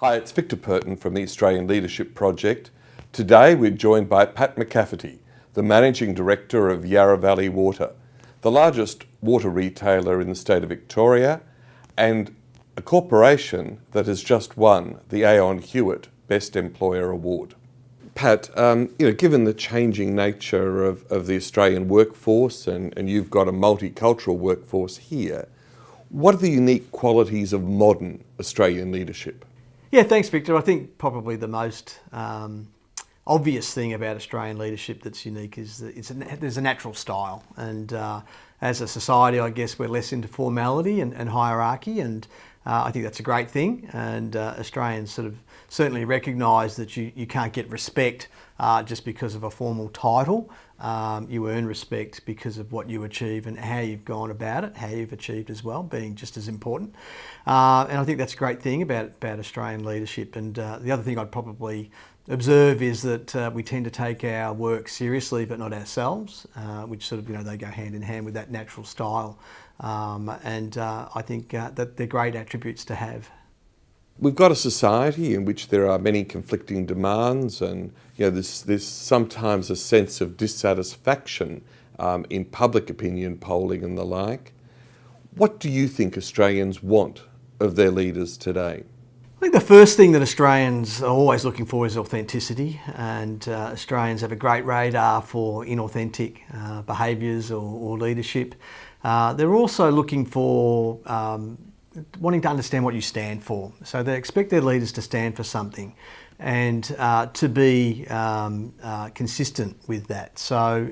Hi, it's Victor Perton from the Australian Leadership Project. Today we're joined by Pat McCafferty, the Managing Director of Yarra Valley Water, the largest water retailer in the state of Victoria and a corporation that has just won the Aon Hewitt Best Employer Award. Pat, given the changing nature of the Australian workforce and you've got a multicultural workforce here, what are the unique qualities of modern Australian leadership? Yeah, thanks, Victor. I think probably the most obvious thing about Australian leadership that's unique is that there's a natural style. And as a society, I guess we're less into formality and hierarchy, and I think that's a great thing. And Australians sort of certainly recognise that you can't get respect just because of a formal title. You earn respect because of what you achieve and how you've gone about it, how you've achieved as well, being just as important. And I think that's a great thing about Australian leadership. And the other thing I'd probably observe is that we tend to take our work seriously, but not ourselves, which sort of, they go hand in hand with that natural style. I think that they're great attributes to have. We've got a society in which there are many conflicting demands and there's sometimes a sense of dissatisfaction in public opinion polling and the like. What do you think Australians want of their leaders today? I think the first thing that Australians are always looking for is authenticity, and Australians have a great radar for inauthentic behaviours or leadership. They're also looking for wanting to understand what you stand for. So they expect their leaders to stand for something and to be consistent with that. So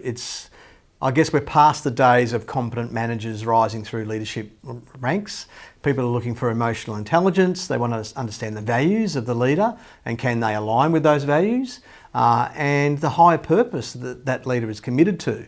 I guess we're past the days of competent managers rising through leadership ranks. People are looking for emotional intelligence. They want to understand the values of the leader and can they align with those values and the higher purpose that leader is committed to,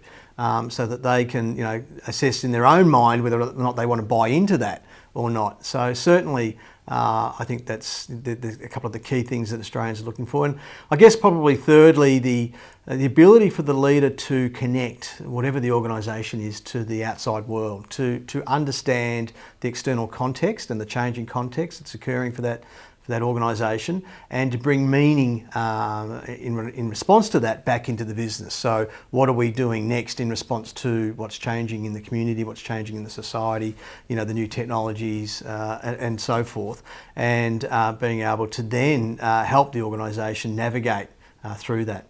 so that they can assess in their own mind whether or not they want to buy into that or not. So certainly I think that's a couple of the key things that Australians are looking for. And I guess probably thirdly, the ability for the leader to connect, whatever the organisation is, to the outside world, to understand the external context and the changing context that's occurring for that organisation, and to bring meaning in response to that back into the business. So what are we doing next in response to what's changing in the community, what's changing in the society, the new technologies and so forth, and being able to then help the organisation navigate through that.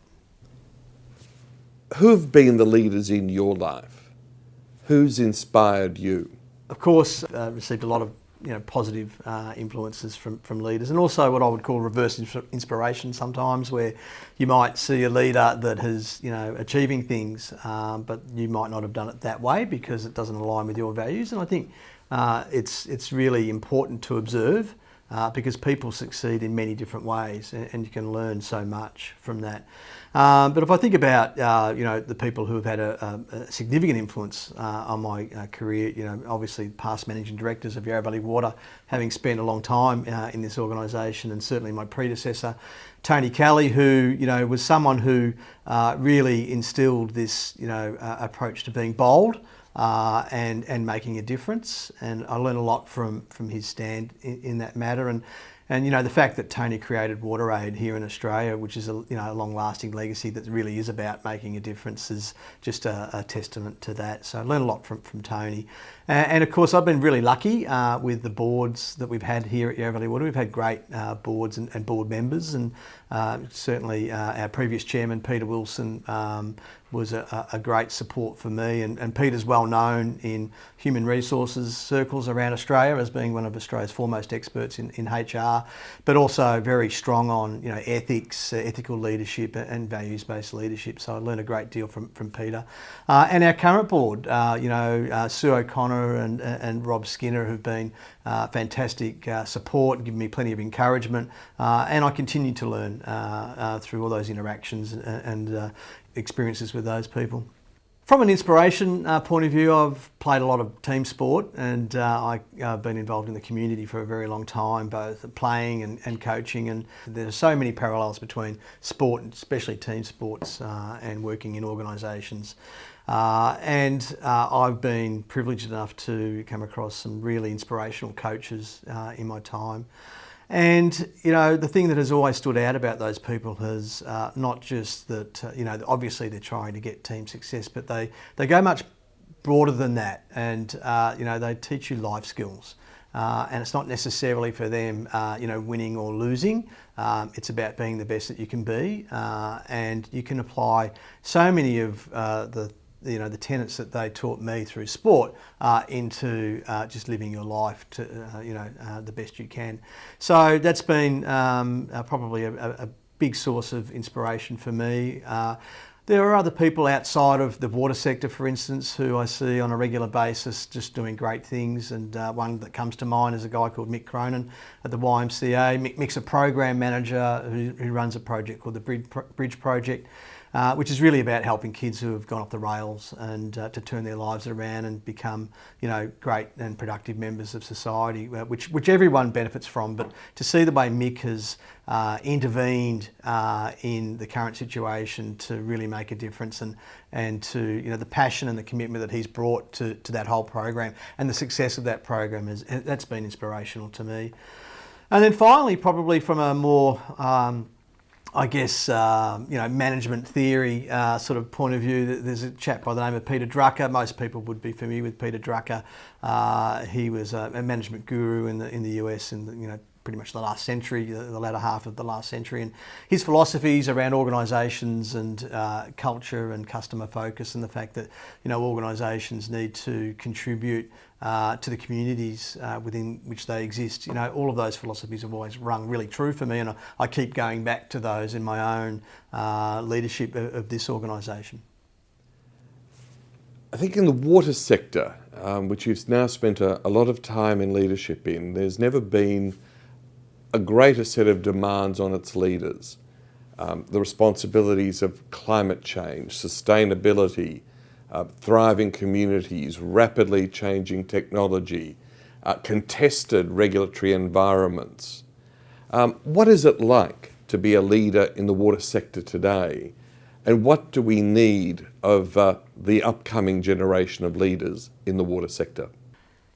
Who have been the leaders in your life? Who's inspired you? Of course, received a lot of positive influences from leaders, and also what I would call reverse inspiration sometimes, where you might see a leader that is achieving things, but you might not have done it that way because it doesn't align with your values. And I think it's really important to observe because people succeed in many different ways, and you can learn so much from that. But if I think about the people who have had a significant influence on my career, obviously past managing directors of Yarra Valley Water, having spent a long time in this organisation, and certainly my predecessor, Tony Kelly, who was someone who really instilled this approach to being bold and making a difference. And I learned a lot from his stand in that matter. And the fact that Tony created WaterAid here in Australia, which is a long-lasting legacy that really is about making a difference, is just a testament to that. So I learned a lot from Tony. And of course, I've been really lucky with the boards that we've had here at Yarra Valley Water. We've had great boards and board members, and certainly our previous chairman, Peter Wilson, was a great support for me. And Peter's well known in human resources circles around Australia as being one of Australia's foremost experts in HR, but also very strong on ethics, ethical leadership and values-based leadership. So I learned a great deal from Peter. And our current board, Sue O'Connor and Rob Skinner, who've been fantastic support, given me plenty of encouragement, and I continue to learn through all those interactions and experiences with those people. From an inspiration point of view, I've played a lot of team sport, and I've been involved in the community for a very long time, both playing and coaching, and there's so many parallels between sport, and especially team sports, and working in organisations. I've been privileged enough to come across some really inspirational coaches in my time. And, you know, the thing that has always stood out about those people is not just that, you know, obviously they're trying to get team success, but they go much broader than that. And, you know, they teach you life skills. And it's not necessarily for them, you know, winning or losing. It's about being the best that you can be. And you can apply so many of the tenets that they taught me through sport into just living your life to the best you can. So that's been probably a big source of inspiration for me. There are other people outside of the water sector, for instance, who I see on a regular basis just doing great things. And one that comes to mind is a guy called Mick Cronin at the YMCA. Mick's a program manager who runs a project called the Bridge Project, which is really about helping kids who have gone off the rails and to turn their lives around and become, you know, great and productive members of society, which everyone benefits from. But to see the way Mick has intervened in the current situation to really make a difference, and to, you know, the passion and the commitment that he's brought to that whole program and the success of that program, that's been inspirational to me. And then finally, probably from a more management theory sort of point of view, there's a chap by the name of Peter Drucker. Most people would be familiar with Peter Drucker. He was a management guru in the US in pretty much the last century, the latter half of the last century, and his philosophies around organisations and culture and customer focus, and the fact that, you know, organisations need to contribute to the communities within which they exist. You know, all of those philosophies have always rung really true for me, and I keep going back to those in my own leadership of this organisation. I think in the water sector, which you've now spent a lot of time in leadership in, there's never been a greater set of demands on its leaders. The responsibilities of climate change, sustainability, thriving communities, rapidly changing technology, contested regulatory environments. What is it like to be a leader in the water sector today? And what do we need of the upcoming generation of leaders in the water sector?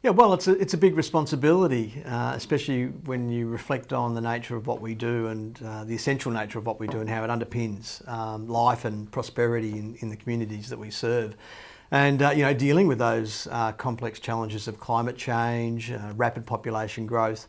Yeah, well, it's a big responsibility, especially when you reflect on the nature of what we do and the essential nature of what we do and how it underpins life and prosperity in the communities that we serve. And dealing with those complex challenges of climate change, rapid population growth,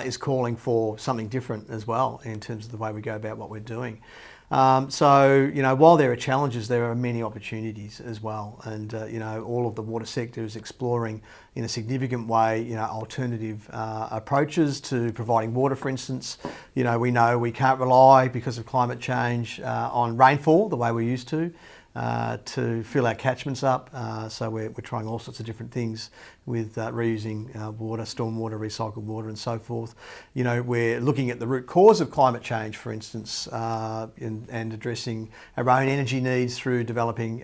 is calling for something different as well in terms of the way we go about what we're doing. While there are challenges, there are many opportunities as well. And, all of the water sector is exploring in a significant way, alternative approaches to providing water, for instance. We know we can't rely, because of climate change, on rainfall the way we used to fill our catchments up. So we're trying all sorts of different things with reusing water, stormwater, recycled water and so forth. We're looking at the root cause of climate change, for instance, and addressing our own energy needs through developing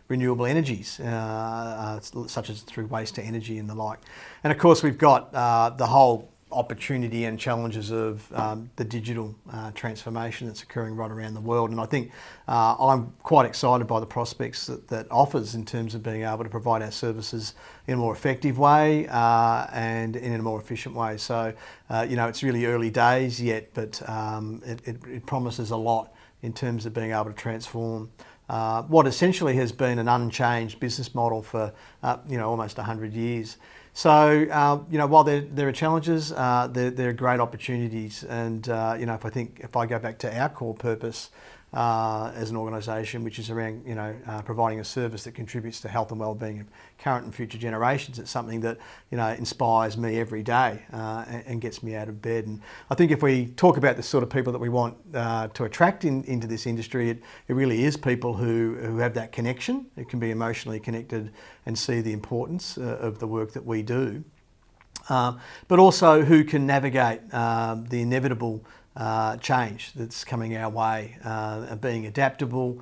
renewable energies, such as through waste to energy and the like. And of course we've got the whole opportunity and challenges of the digital transformation that's occurring right around the world. And I think I'm quite excited by the prospects that offers in terms of being able to provide our services in a more effective way and in a more efficient way. So, it's really early days yet, but it promises a lot in terms of being able to transform what essentially has been an unchanged business model for almost 100 years. So, while there are challenges, there are great opportunities. And, if I go back to our core purpose as an organisation, which is around, providing a service that contributes to health and wellbeing of current and future generations, it's something that, inspires me every day and gets me out of bed. And I think if we talk about the sort of people that we want to attract into this industry, it really is people who have that connection, who can be emotionally connected and see the importance of the work that we do, but also who can navigate the inevitable change that's coming our way, being adaptable,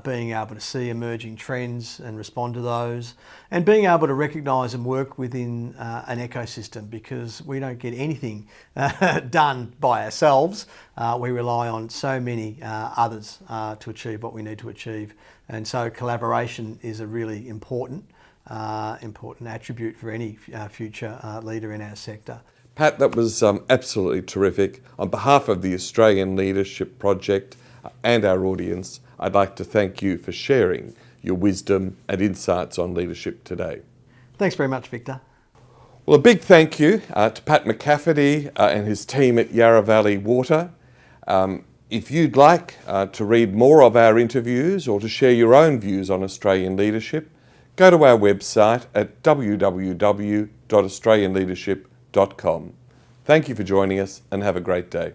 being able to see emerging trends and respond to those, and being able to recognise and work within an ecosystem, because we don't get anything done by ourselves. We rely on so many others to achieve what we need to achieve, and so collaboration is a really important attribute for any future leader in our sector. Pat, that was absolutely terrific. On behalf of the Australian Leadership Project and our audience, I'd like to thank you for sharing your wisdom and insights on leadership today. Thanks very much, Victor. Well, a big thank you to Pat McCafferty and his team at Yarra Valley Water. If you'd like to read more of our interviews or to share your own views on Australian leadership, go to our website at www.australianleadership.com. Thank you for joining us and have a great day.